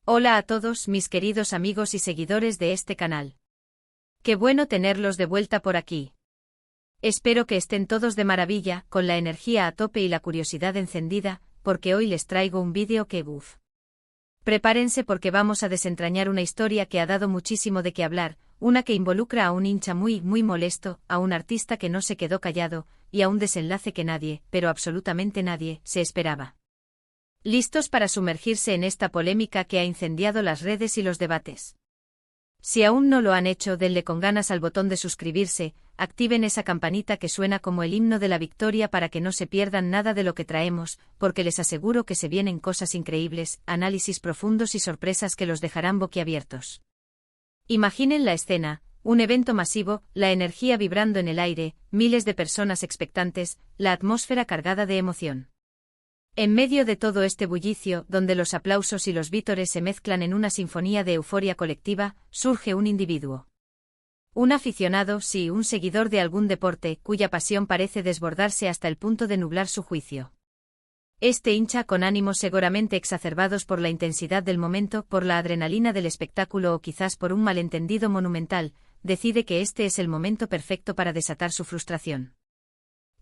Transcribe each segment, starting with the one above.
Hola a todos mis queridos amigos y seguidores de este canal. Qué bueno tenerlos de vuelta por aquí. Espero que estén todos de maravilla, con la energía a tope y la curiosidad encendida, porque hoy les traigo un vídeo que ¡buf! Prepárense porque vamos a desentrañar una historia que ha dado muchísimo de qué hablar, una que involucra a un hincha muy molesto, a un artista que no se quedó callado, y a un desenlace que nadie, pero absolutamente nadie, se esperaba. ¿Listos para sumergirse en esta polémica que ha incendiado las redes y los debates? Si aún no lo han hecho, denle con ganas al botón de suscribirse, activen esa campanita que suena como el himno de la victoria para que no se pierdan nada de lo que traemos, porque les aseguro que se vienen cosas increíbles, análisis profundos y sorpresas que los dejarán boquiabiertos. Imaginen la escena, un evento masivo, la energía vibrando en el aire, miles de personas expectantes, la atmósfera cargada de emoción. En medio de todo este bullicio, donde los aplausos y los vítores se mezclan en una sinfonía de euforia colectiva, surge un individuo. Un aficionado, sí, un seguidor de algún deporte, cuya pasión parece desbordarse hasta el punto de nublar su juicio. Este hincha, con ánimos seguramente exacerbados por la intensidad del momento, por la adrenalina del espectáculo o quizás por un malentendido monumental, decide que este es el momento perfecto para desatar su frustración.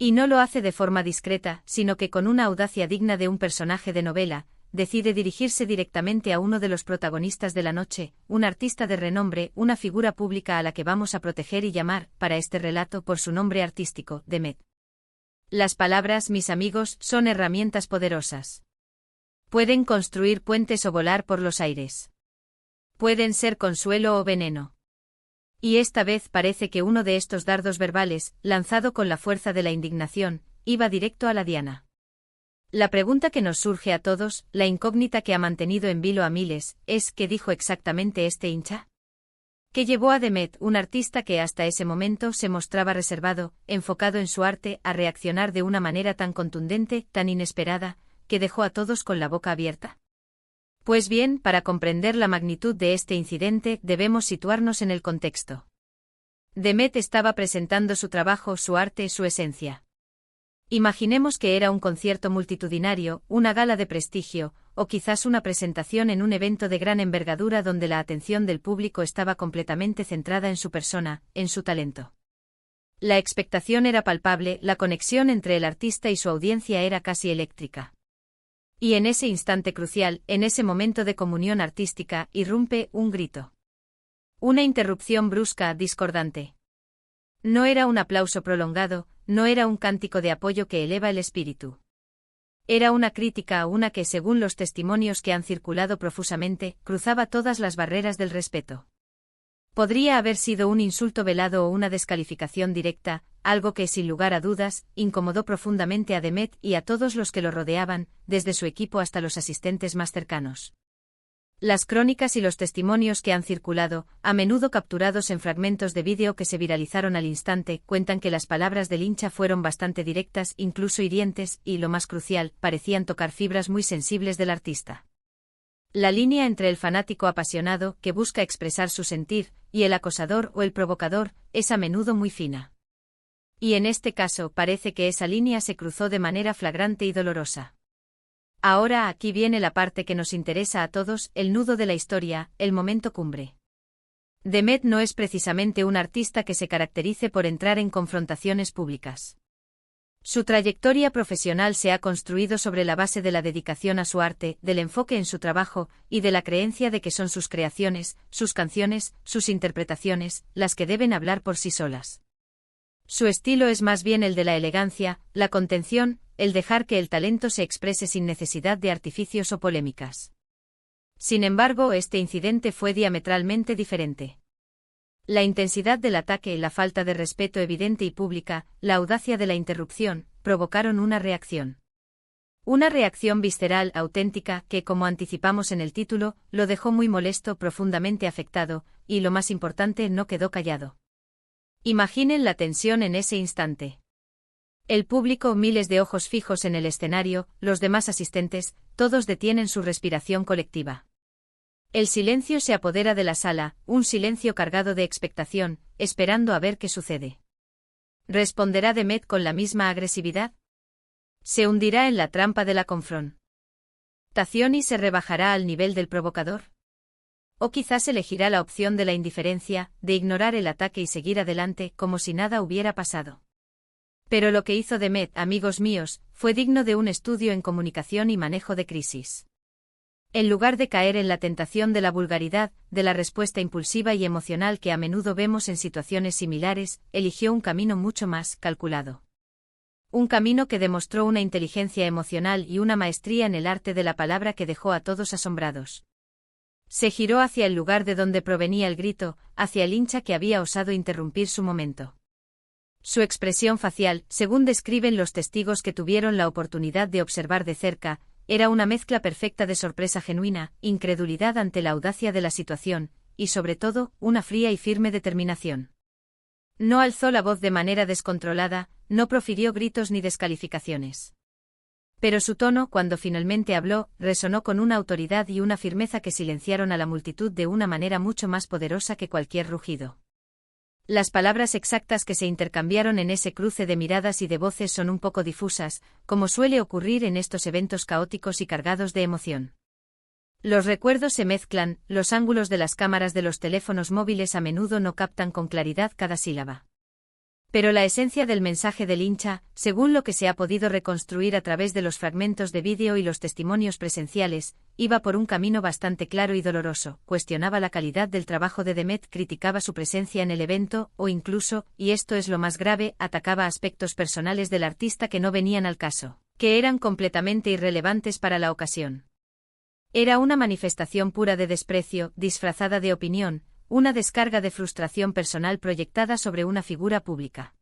Y no lo hace de forma discreta, sino que con una audacia digna de un personaje de novela, decide dirigirse directamente a uno de los protagonistas de la noche, un artista de renombre, una figura pública a la que vamos a proteger y llamar, para este relato, por su nombre artístico, Demet. Las palabras, mis amigos, son herramientas poderosas. Pueden construir puentes o volar por los aires. Pueden ser consuelo o veneno. Y esta vez parece que uno de estos dardos verbales, lanzado con la fuerza de la indignación, iba directo a la diana. La pregunta que nos surge a todos, la incógnita que ha mantenido en vilo a miles, es ¿qué dijo exactamente este hincha? ¿Qué llevó a Demet, un artista que hasta ese momento se mostraba reservado, enfocado en su arte, a reaccionar de una manera tan contundente, tan inesperada, que dejó a todos con la boca abierta? Pues bien, para comprender la magnitud de este incidente, debemos situarnos en el contexto. Demet estaba presentando su trabajo, su arte, su esencia. Imaginemos que era un concierto multitudinario, una gala de prestigio, o quizás una presentación en un evento de gran envergadura donde la atención del público estaba completamente centrada en su persona, en su talento. La expectación era palpable, la conexión entre el artista y su audiencia era casi eléctrica. Y en ese instante crucial, en ese momento de comunión artística, irrumpe un grito. Una interrupción brusca, discordante. No era un aplauso prolongado, no era un cántico de apoyo que eleva el espíritu. Era una crítica, una que, según los testimonios que han circulado profusamente, cruzaba todas las barreras del respeto. Podría haber sido un insulto velado o una descalificación directa, algo que, sin lugar a dudas, incomodó profundamente a Demet y a todos los que lo rodeaban, desde su equipo hasta los asistentes más cercanos. Las crónicas y los testimonios que han circulado, a menudo capturados en fragmentos de vídeo que se viralizaron al instante, cuentan que las palabras del hincha fueron bastante directas, incluso hirientes, y, lo más crucial, parecían tocar fibras muy sensibles del artista. La línea entre el fanático apasionado, que busca expresar su sentir, y el acosador o el provocador, es a menudo muy fina. Y en este caso parece que esa línea se cruzó de manera flagrante y dolorosa. Ahora aquí viene la parte que nos interesa a todos, el nudo de la historia, el momento cumbre. Demet no es precisamente un artista que se caracterice por entrar en confrontaciones públicas. Su trayectoria profesional se ha construido sobre la base de la dedicación a su arte, del enfoque en su trabajo, y de la creencia de que son sus creaciones, sus canciones, sus interpretaciones, las que deben hablar por sí solas. Su estilo es más bien el de la elegancia, la contención, el dejar que el talento se exprese sin necesidad de artificios o polémicas. Sin embargo, este incidente fue diametralmente diferente. La intensidad del ataque, la falta de respeto evidente y pública, la audacia de la interrupción, provocaron una reacción. Una reacción visceral, auténtica, que, como anticipamos en el título, lo dejó muy molesto, profundamente afectado, y lo más importante, no quedó callado. Imaginen la tensión en ese instante. El público, miles de ojos fijos en el escenario, los demás asistentes, todos detienen su respiración colectiva. El silencio se apodera de la sala, un silencio cargado de expectación, esperando a ver qué sucede. ¿Responderá Demet con la misma agresividad? ¿Se hundirá en la trampa de la confront? ¿Tazioni se rebajará al nivel del provocador? O quizás elegirá la opción de la indiferencia, de ignorar el ataque y seguir adelante como si nada hubiera pasado. Pero lo que hizo Demet, amigos míos, fue digno de un estudio en comunicación y manejo de crisis. En lugar de caer en la tentación de la vulgaridad, de la respuesta impulsiva y emocional que a menudo vemos en situaciones similares, eligió un camino mucho más calculado. Un camino que demostró una inteligencia emocional y una maestría en el arte de la palabra que dejó a todos asombrados. Se giró hacia el lugar de donde provenía el grito, hacia el hincha que había osado interrumpir su momento. Su expresión facial, según describen los testigos que tuvieron la oportunidad de observar de cerca, era una mezcla perfecta de sorpresa genuina, incredulidad ante la audacia de la situación, y sobre todo, una fría y firme determinación. No alzó la voz de manera descontrolada, no profirió gritos ni descalificaciones. Pero su tono, cuando finalmente habló, resonó con una autoridad y una firmeza que silenciaron a la multitud de una manera mucho más poderosa que cualquier rugido. Las palabras exactas que se intercambiaron en ese cruce de miradas y de voces son un poco difusas, como suele ocurrir en estos eventos caóticos y cargados de emoción. Los recuerdos se mezclan, los ángulos de las cámaras de los teléfonos móviles a menudo no captan con claridad cada sílaba. Pero la esencia del mensaje del hincha, según lo que se ha podido reconstruir a través de los fragmentos de vídeo y los testimonios presenciales, iba por un camino bastante claro y doloroso, cuestionaba la calidad del trabajo de Demet, criticaba su presencia en el evento, o incluso, y esto es lo más grave, atacaba aspectos personales del artista que no venían al caso, que eran completamente irrelevantes para la ocasión. Era una manifestación pura de desprecio, disfrazada de opinión, una descarga de frustración personal proyectada sobre una figura pública.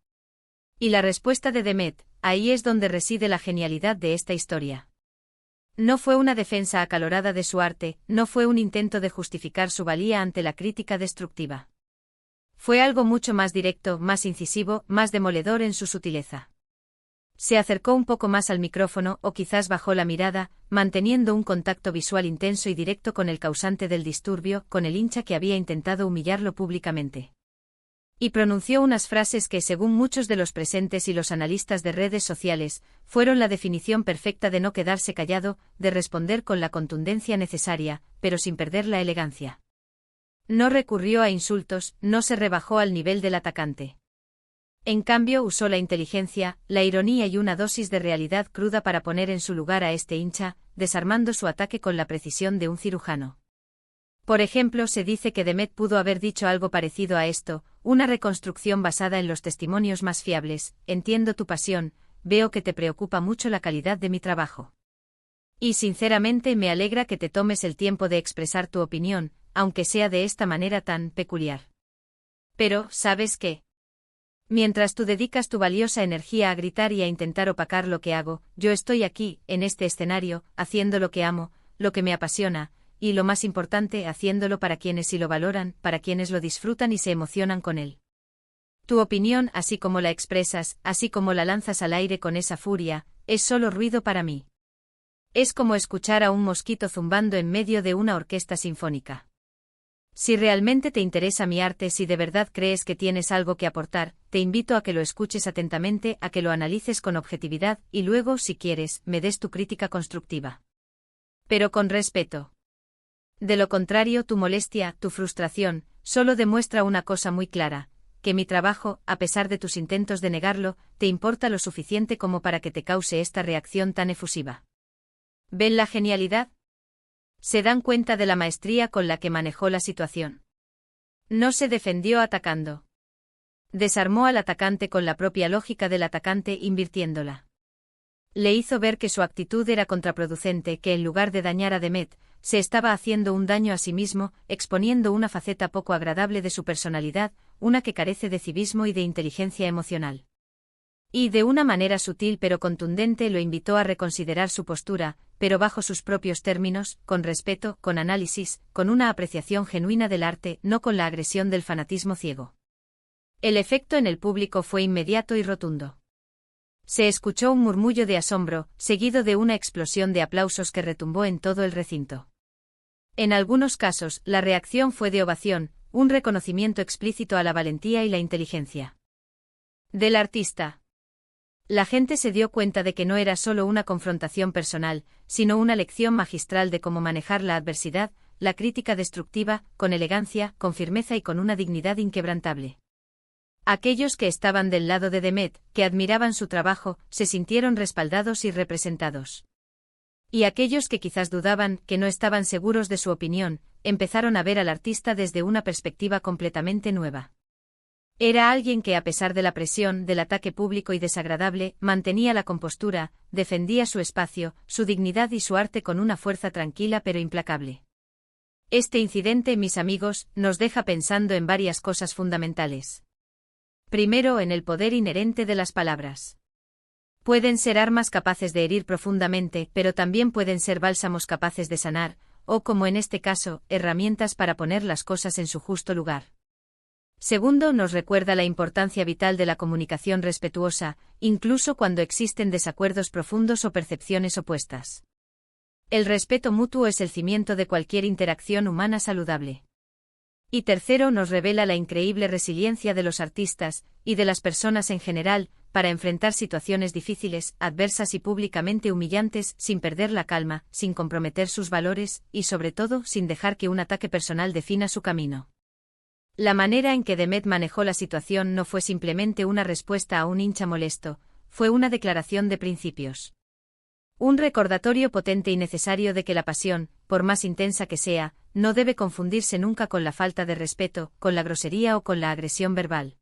Y la respuesta de Demet, ahí es donde reside la genialidad de esta historia. No fue una defensa acalorada de su arte, no fue un intento de justificar su valía ante la crítica destructiva. Fue algo mucho más directo, más incisivo, más demoledor en su sutileza. Se acercó un poco más al micrófono o quizás bajó la mirada, manteniendo un contacto visual intenso y directo con el causante del disturbio, con el hincha que había intentado humillarlo públicamente. Y pronunció unas frases que, según muchos de los presentes y los analistas de redes sociales, fueron la definición perfecta de no quedarse callado, de responder con la contundencia necesaria, pero sin perder la elegancia. No recurrió a insultos, no se rebajó al nivel del atacante. En cambio, usó la inteligencia, la ironía y una dosis de realidad cruda para poner en su lugar a este hincha, desarmando su ataque con la precisión de un cirujano. Por ejemplo, se dice que Demet pudo haber dicho algo parecido a esto, una reconstrucción basada en los testimonios más fiables: entiendo tu pasión, veo que te preocupa mucho la calidad de mi trabajo. Y sinceramente me alegra que te tomes el tiempo de expresar tu opinión, aunque sea de esta manera tan peculiar. Pero, ¿sabes qué? Mientras tú dedicas tu valiosa energía a gritar y a intentar opacar lo que hago, yo estoy aquí, en este escenario, haciendo lo que amo, lo que me apasiona, y lo más importante, haciéndolo para quienes sí lo valoran, para quienes lo disfrutan y se emocionan con él. Tu opinión, así como la expresas, así como la lanzas al aire con esa furia, es solo ruido para mí. Es como escuchar a un mosquito zumbando en medio de una orquesta sinfónica. Si realmente te interesa mi arte, si de verdad crees que tienes algo que aportar, te invito a que lo escuches atentamente, a que lo analices con objetividad, y luego, si quieres, me des tu crítica constructiva. Pero con respeto. De lo contrario, tu molestia, tu frustración, solo demuestra una cosa muy clara: que mi trabajo, a pesar de tus intentos de negarlo, te importa lo suficiente como para que te cause esta reacción tan efusiva. ¿Ven la genialidad? ¿Se dan cuenta de la maestría con la que manejó la situación? No se defendió atacando. Desarmó al atacante con la propia lógica del atacante, invirtiéndola. Le hizo ver que su actitud era contraproducente, que en lugar de dañar a Demet, se estaba haciendo un daño a sí mismo, exponiendo una faceta poco agradable de su personalidad, una que carece de civismo y de inteligencia emocional. Y de una manera sutil pero contundente lo invitó a reconsiderar su postura, pero bajo sus propios términos, con respeto, con análisis, con una apreciación genuina del arte, no con la agresión del fanatismo ciego. El efecto en el público fue inmediato y rotundo. Se escuchó un murmullo de asombro, seguido de una explosión de aplausos que retumbó en todo el recinto. En algunos casos, la reacción fue de ovación, un reconocimiento explícito a la valentía y la inteligencia del artista. La gente se dio cuenta de que no era solo una confrontación personal, sino una lección magistral de cómo manejar la adversidad, la crítica destructiva, con elegancia, con firmeza y con una dignidad inquebrantable. Aquellos que estaban del lado de Demet, que admiraban su trabajo, se sintieron respaldados y representados. Y aquellos que quizás dudaban, que no estaban seguros de su opinión, empezaron a ver al artista desde una perspectiva completamente nueva. Era alguien que, a pesar de la presión, del ataque público y desagradable, mantenía la compostura, defendía su espacio, su dignidad y su arte con una fuerza tranquila pero implacable. Este incidente, mis amigos, nos deja pensando en varias cosas fundamentales. Primero, en el poder inherente de las palabras. Pueden ser armas capaces de herir profundamente, pero también pueden ser bálsamos capaces de sanar, o, como en este caso, herramientas para poner las cosas en su justo lugar. Segundo, nos recuerda la importancia vital de la comunicación respetuosa, incluso cuando existen desacuerdos profundos o percepciones opuestas. El respeto mutuo es el cimiento de cualquier interacción humana saludable. Y tercero, nos revela la increíble resiliencia de los artistas, y de las personas en general, para enfrentar situaciones difíciles, adversas y públicamente humillantes, sin perder la calma, sin comprometer sus valores, y sobre todo, sin dejar que un ataque personal defina su camino. La manera en que Demet manejó la situación no fue simplemente una respuesta a un hincha molesto, fue una declaración de principios. Un recordatorio potente y necesario de que la pasión, por más intensa que sea, no debe confundirse nunca con la falta de respeto, con la grosería o con la agresión verbal.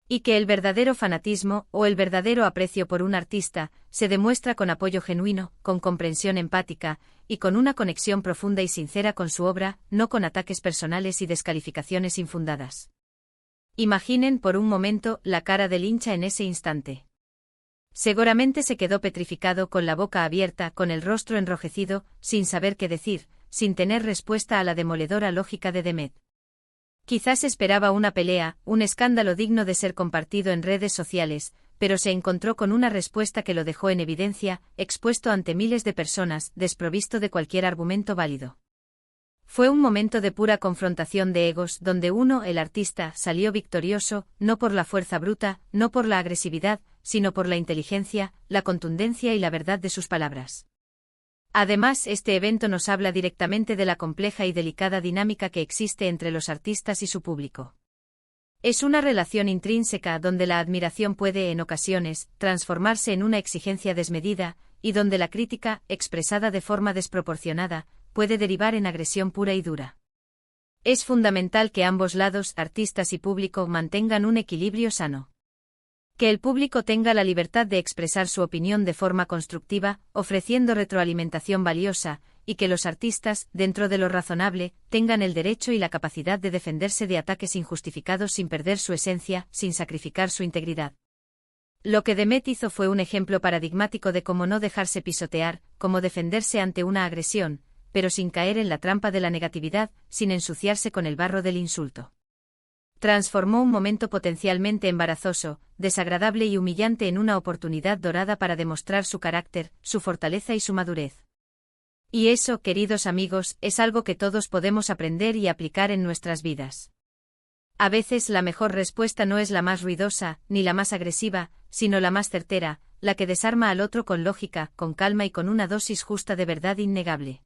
Y que el verdadero fanatismo, o el verdadero aprecio por un artista, se demuestra con apoyo genuino, con comprensión empática, y con una conexión profunda y sincera con su obra, no con ataques personales y descalificaciones infundadas. Imaginen por un momento la cara del hincha en ese instante. Seguramente se quedó petrificado, con la boca abierta, con el rostro enrojecido, sin saber qué decir, sin tener respuesta a la demoledora lógica de Demet. Quizás esperaba una pelea, un escándalo digno de ser compartido en redes sociales, pero se encontró con una respuesta que lo dejó en evidencia, expuesto ante miles de personas, desprovisto de cualquier argumento válido. Fue un momento de pura confrontación de egos, donde uno, el artista, salió victorioso, no por la fuerza bruta, no por la agresividad, sino por la inteligencia, la contundencia y la verdad de sus palabras. Además, este evento nos habla directamente de la compleja y delicada dinámica que existe entre los artistas y su público. Es una relación intrínseca donde la admiración puede, en ocasiones, transformarse en una exigencia desmedida, y donde la crítica, expresada de forma desproporcionada, puede derivar en agresión pura y dura. Es fundamental que ambos lados, artistas y público, mantengan un equilibrio sano. Que el público tenga la libertad de expresar su opinión de forma constructiva, ofreciendo retroalimentación valiosa, y que los artistas, dentro de lo razonable, tengan el derecho y la capacidad de defenderse de ataques injustificados sin perder su esencia, sin sacrificar su integridad. Lo que Demet hizo fue un ejemplo paradigmático de cómo no dejarse pisotear, cómo defenderse ante una agresión, pero sin caer en la trampa de la negatividad, sin ensuciarse con el barro del insulto. Transformó un momento potencialmente embarazoso, desagradable y humillante en una oportunidad dorada para demostrar su carácter, su fortaleza y su madurez. Y eso, queridos amigos, es algo que todos podemos aprender y aplicar en nuestras vidas. A veces la mejor respuesta no es la más ruidosa, ni la más agresiva, sino la más certera, la que desarma al otro con lógica, con calma y con una dosis justa de verdad innegable.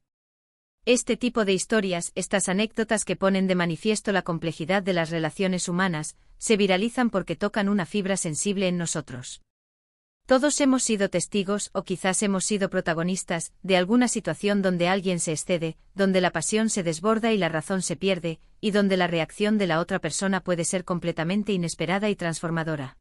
Este tipo de historias, estas anécdotas que ponen de manifiesto la complejidad de las relaciones humanas, se viralizan porque tocan una fibra sensible en nosotros. Todos hemos sido testigos, o quizás hemos sido protagonistas, de alguna situación donde alguien se excede, donde la pasión se desborda y la razón se pierde, y donde la reacción de la otra persona puede ser completamente inesperada y transformadora.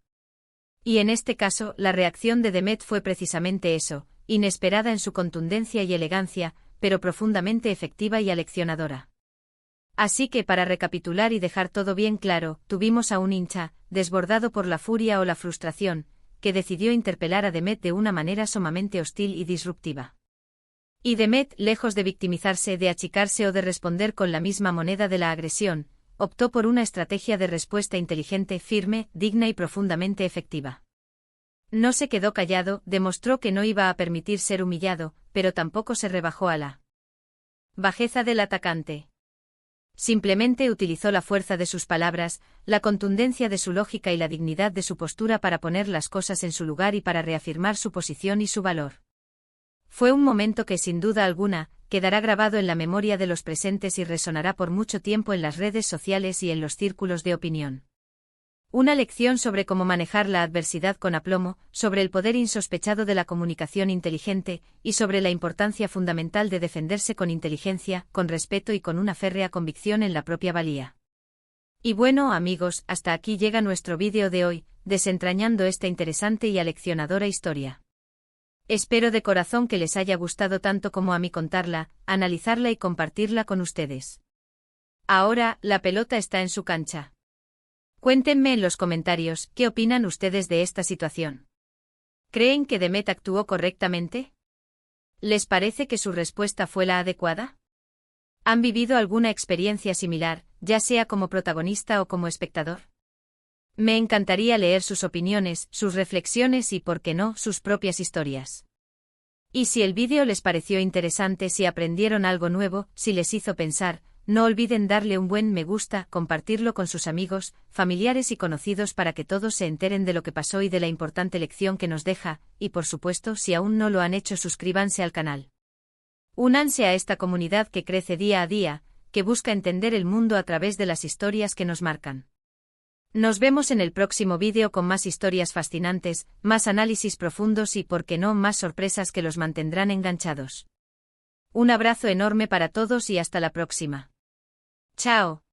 Y en este caso, la reacción de Demet fue precisamente eso, inesperada en su contundencia y elegancia, pero profundamente efectiva y aleccionadora. Así que, para recapitular y dejar todo bien claro, tuvimos a un hincha, desbordado por la furia o la frustración, que decidió interpelar a Demet de una manera sumamente hostil y disruptiva. Y Demet, lejos de victimizarse, de achicarse o de responder con la misma moneda de la agresión, optó por una estrategia de respuesta inteligente, firme, digna y profundamente efectiva. No se quedó callado, demostró que no iba a permitir ser humillado, pero tampoco se rebajó a la bajeza del atacante. Simplemente utilizó la fuerza de sus palabras, la contundencia de su lógica y la dignidad de su postura para poner las cosas en su lugar y para reafirmar su posición y su valor. Fue un momento que, sin duda alguna, quedará grabado en la memoria de los presentes y resonará por mucho tiempo en las redes sociales y en los círculos de opinión. Una lección sobre cómo manejar la adversidad con aplomo, sobre el poder insospechado de la comunicación inteligente, y sobre la importancia fundamental de defenderse con inteligencia, con respeto y con una férrea convicción en la propia valía. Y bueno, amigos, hasta aquí llega nuestro vídeo de hoy, desentrañando esta interesante y aleccionadora historia. Espero de corazón que les haya gustado tanto como a mí contarla, analizarla y compartirla con ustedes. Ahora, la pelota está en su cancha. Cuéntenme en los comentarios, ¿qué opinan ustedes de esta situación? ¿Creen que Demet actuó correctamente? ¿Les parece que su respuesta fue la adecuada? ¿Han vivido alguna experiencia similar, ya sea como protagonista o como espectador? Me encantaría leer sus opiniones, sus reflexiones y, por qué no, sus propias historias. Y si el vídeo les pareció interesante, si aprendieron algo nuevo, si les hizo pensar, no olviden darle un buen me gusta, compartirlo con sus amigos, familiares y conocidos para que todos se enteren de lo que pasó y de la importante lección que nos deja, y por supuesto, si aún no lo han hecho, suscríbanse al canal. Únanse a esta comunidad que crece día a día, que busca entender el mundo a través de las historias que nos marcan. Nos vemos en el próximo vídeo con más historias fascinantes, más análisis profundos y, por qué no, más sorpresas que los mantendrán enganchados. Un abrazo enorme para todos y hasta la próxima. Chao.